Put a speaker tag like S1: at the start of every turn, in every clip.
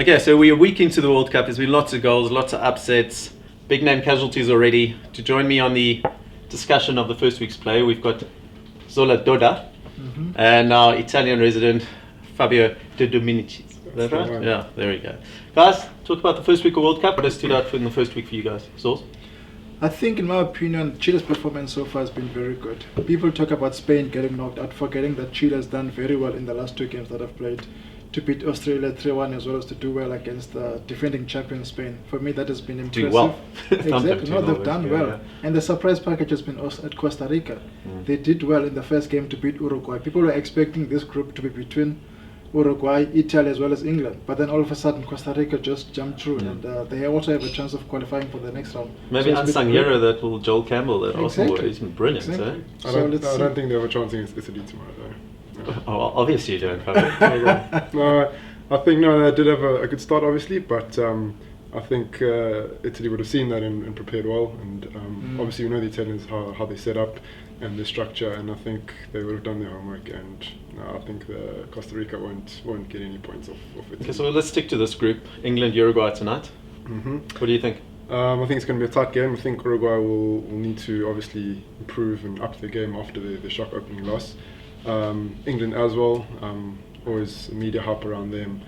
S1: Okay, so we're a week into the World Cup. There's been lots of goals, lots of upsets, big name casualties already. To join me on the discussion of the first week's play, we've got Zola Doda and our Italian resident Fabio De Dominici. Is that right? Yeah, there we go. Guys, talk about the first week of World Cup. What has stood out in the first week for you guys? Zols?
S2: I think, in my opinion, Chile's performance so far has been very good. People talk about Spain getting knocked out, forgetting that Chile has done very well in the last two games that I've played, to beat Australia 3-1 as well as to do well against the defending champion Spain. For me, that has been impressive.
S1: Do well.
S2: Exactly. No, they've done well. Yeah. And the surprise package has been at Costa Rica. They did well in the first game to beat Uruguay. People were expecting this group to be between Uruguay, Italy as well as England, but then all of a sudden Costa Rica just jumped through and they also have a chance of qualifying for the next round.
S1: Maybe
S2: so
S1: unsung hero, that will Joel Campbell, that Arsenal, he's been brilliant.
S2: Exactly.
S1: So.
S3: I don't think they have a chance against Italy tomorrow though. No.
S1: Oh, obviously you don't.
S3: No, I think they did have a good start obviously, but I think Italy would have seen that and prepared well, and obviously we know the Italians how they set up and the structure, and I think they would have done their homework, and I think the Costa Rica won't get any points off it.
S1: Okay, so let's stick to this group. England, Uruguay tonight. What do you think?
S3: I think it's going to be a tight game. I think Uruguay will need to obviously improve and up their game after the shock opening loss. England as well, always media hype around them.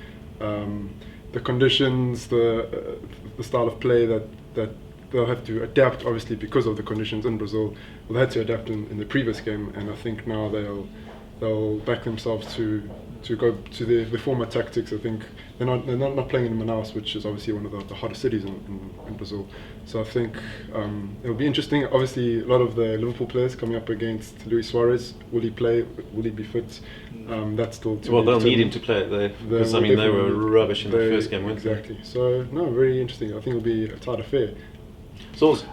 S3: The conditions, the style of play that they'll have to adapt, obviously because of the conditions in Brazil. Well, they had to adapt in the previous game, and I think now they'll back themselves to go to the former tactics. I think they're not playing in Manaus, which is obviously one of the hottest cities in Brazil. So I think it'll be interesting. Obviously, a lot of the Liverpool players coming up against Luis Suarez. Will he play? Will he be fit? That's still to
S1: well,
S3: be
S1: they'll
S3: determined.
S1: need him to play because I mean they were rubbish in the first game, weren't they?
S3: Exactly. So no, very interesting. I think it'll be a tight affair.
S1: Zols,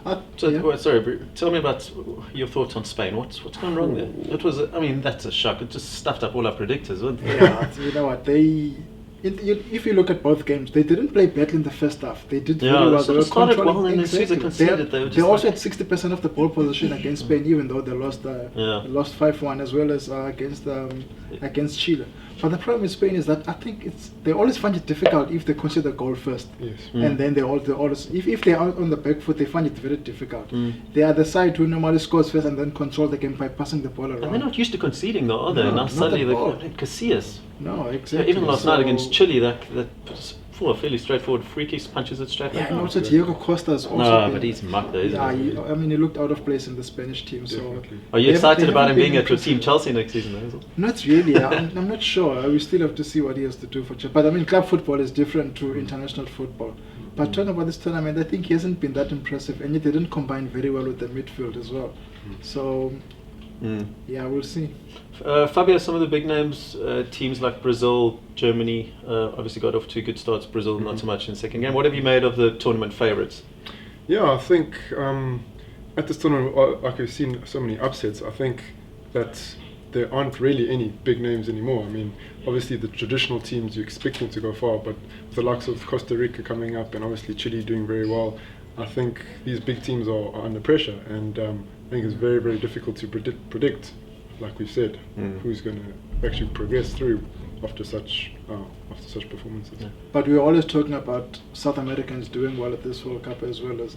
S1: sorry, tell me about your thoughts on Spain. What's gone wrong there? It was, I mean, that's a shock. It just stuffed up all our predictors, wasn't it?
S2: Yeah, you know what, if you look at both games, they didn't play badly in the first half. They did really well.
S1: They started well, and as soon as they conceded,
S2: they also had 60% of the ball position against Spain, even though they lost 5-1 as well as against Chile. But the problem with Spain is that I think they always find it difficult if they concede a goal first.
S3: Yes.
S2: And then they always if they are on the back foot, they find it very difficult. They are the side who normally scores first and then control the game by passing the ball around.
S1: And they're not used to conceding though, are they? Now suddenly they played Casillas.
S2: No, exactly.
S1: Yeah, even last night against Chile, that for a fairly straightforward free kicks, punches it straight back.
S2: Yeah, and also Diego Costa is also.
S1: No, but he's mucked though, isn't he?
S2: I mean, he looked out of place in the Spanish team.
S3: Definitely.
S1: So, are you excited about him being at your team Chelsea next season, though?
S2: Not really. I'm not sure. We still have to see what he has to do for Chelsea. But I mean, club football is different to international football. But talking about this tournament, I think he hasn't been that impressive, and yet they didn't combine very well with the midfield as well. So, yeah, we'll see.
S1: Fabio, some of the big names, teams like Brazil, Germany, obviously got off to good starts. Brazil not so much in the second game. What have you made of the tournament favourites?
S3: Yeah, I think at this tournament, like we've seen so many upsets, I think that there aren't really any big names anymore. I mean, obviously the traditional teams, you expect them to go far, but with the likes of Costa Rica coming up and obviously Chile doing very well, I think these big teams are under pressure, and I think it's very, very difficult to predict, like we've said, who's going to actually progress through after such performances. Yeah.
S2: But we're always talking about South Americans doing well at this World Cup as well as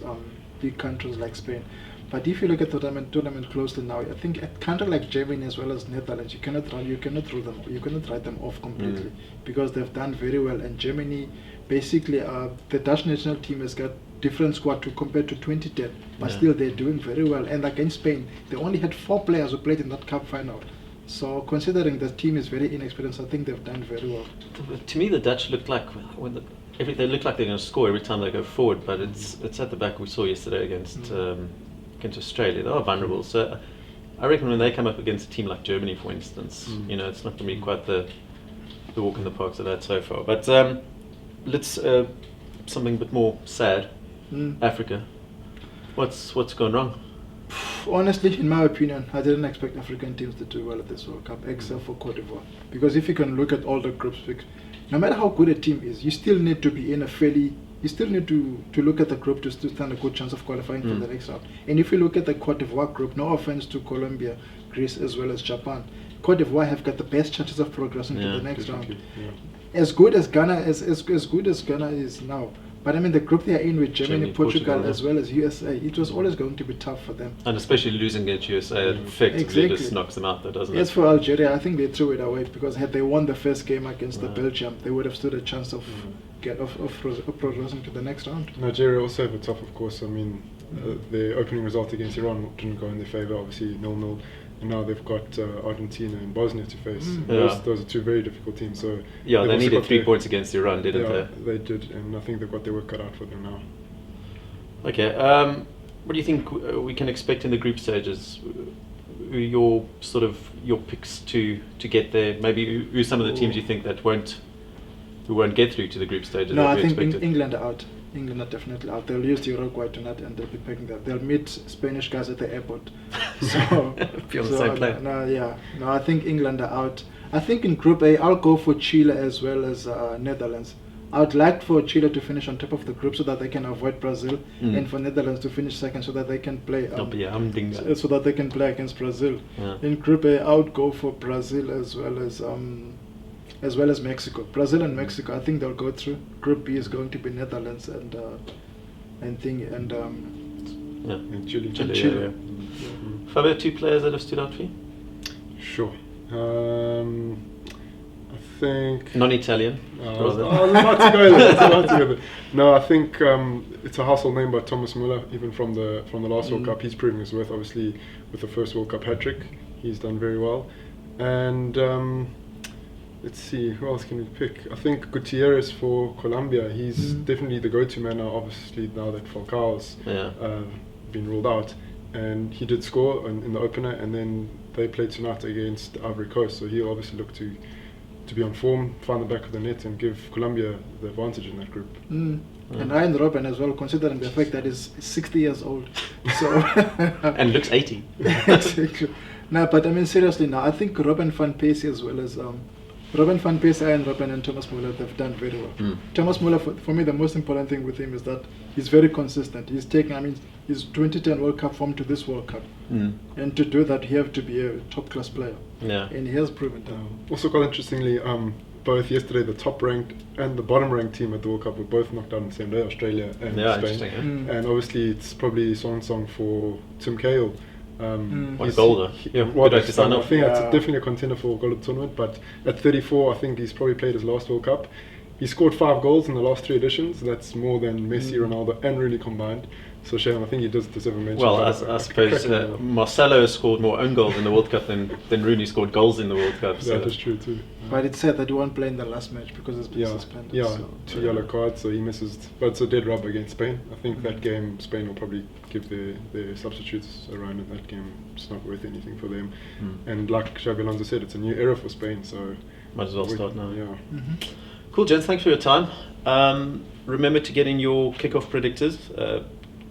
S2: big countries like Spain. But if you look at the tournament closely now, I think a country like Germany as well as Netherlands, you cannot write them off completely because they've done very well. And Germany, basically, the Dutch national team has got different squad compared to 2010, but still they're doing very well. And against Spain, they only had 4 players who played in that cup final. So considering the team is very inexperienced, I think they've done very well.
S1: To me, the Dutch look like they look like they're going to score every time they go forward, but it's at the back. We saw yesterday against Australia. They are vulnerable. So I reckon when they come up against a team like Germany, for instance, it's not going to be quite the walk in the park that I've had so far. But let's something a bit more sad. Africa. What's gone wrong?
S2: Honestly, in my opinion, I didn't expect African teams to do well at this World Cup, except for Cote d'Ivoire. Because if you can look at all the groups, no matter how good a team is, you still need to be in a fairly. You still need to look at the group to stand a good chance of qualifying for the next round. And if you look at the Cote d'Ivoire group, no offense to Colombia, Greece, as well as Japan, Cote d'Ivoire have got the best chances of progressing to the next round.
S3: Yeah.
S2: as good as Ghana as good as Ghana is now. But I mean, the group they are in with Germany, Portugal, as well as USA, it was always going to be tough for them.
S1: And especially losing against USA, it effectively just knocks them out, though, doesn't it?
S2: As for Algeria, I think they threw it away because had they won the first game against the Belgium, they would have stood a chance of progressing to the next round.
S3: Nigeria also have it tough, of course. I mean, the opening result against Iran didn't go in their favour, obviously 0-0. And now they've got Argentina and Bosnia to face. Those are two very difficult teams. So
S1: yeah, they needed 3 points against Iran, didn't they?
S3: They did, and I think they've got their work cut out for them now.
S1: Okay, what do you think we can expect in the group stages? Your picks to get there. Maybe who some of the teams you think that won't get through to the group stages?
S2: No, I think England are out. England are definitely out. They'll use Uruguay tonight and they'll be picking that. They'll meet Spanish guys at the airport. So,
S1: be on the same plane.
S2: No, I think England are out. I think in Group A, I'll go for Chile as well as Netherlands. I'd like for Chile to finish on top of the group so that they can avoid Brazil, and for Netherlands to finish second so that they can play. So that they can play against Brazil.
S1: Yeah.
S2: In Group A, I would go for Brazil as well as Mexico. Brazil and Mexico, I think they'll go through. Group B is going to be Netherlands and
S3: Chile.
S1: Yeah. Fabio, 2 players that have stood out for you?
S3: Sure. I think
S1: non-Italian.
S3: Not to go there. No, I think it's a household name by Thomas Müller, even from the last World Cup. He's proving his worth, obviously, with the first World Cup hat-trick. He's done very well. And let's see, who else can we pick? I think Gutierrez for Colombia. He's definitely the go-to man now, obviously, now that Falcao's been ruled out. And he did score in the opener, and then they played tonight against Ivory Coast. So he'll obviously look to be on form, find the back of the net, and give Colombia the advantage in that group.
S2: And Ryan Robben as well, considering the fact that he's 60 years old. So
S1: and looks 80.
S2: Exactly. No, but I mean, seriously now, I think Robin van Persie as well as Robin van Persie, Ian Robben and Thomas Müller, they've done very well. Thomas Müller, for me, the most important thing with him is that he's very consistent. He's taking, his 2010 World Cup form to this World Cup. And to do that, you have to be a top-class player.
S1: Yeah.
S2: And he has proven that.
S3: Also, quite interestingly, both yesterday, the top-ranked and the bottom-ranked team at the World Cup were both knocked out on the same day, Australia and Spain. And obviously, it's probably song for Tim Cahill.
S1: One goal though.
S3: I think that's definitely a contender for goal of the tournament. But at 34, I think he's probably played his last World Cup. He scored 5 goals in the last 3 editions. That's more than Messi, Ronaldo, and Rooney combined. So Shane, I think he does deserve a mention.
S1: Well, I suppose Marcelo has scored more own goals in the World Cup than Rooney scored goals in the World Cup.
S3: That is true too.
S2: But it's said that he won't play in the last match because he's been suspended.
S3: Yeah, 2 yellow cards, so he misses. But it's a dead rubber against Spain. I think that game, Spain will probably give their substitutes a run in that game. It's not worth anything for them. And like Xabi Alonso said, it's a new era for Spain, so
S1: might as well start now.
S3: Yeah.
S1: Cool, gents. Thanks for your time. Remember to get in your kickoff predictors.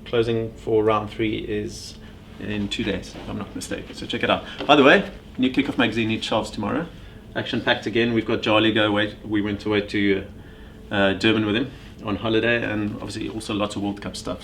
S1: Closing for round 3 is in 2 days, if I'm not mistaken. So check it out. By the way, new Kickoff magazine hits shelves tomorrow. Action packed again. We've got Charlie we went away to Durban with him on holiday, and obviously also lots of World Cup stuff.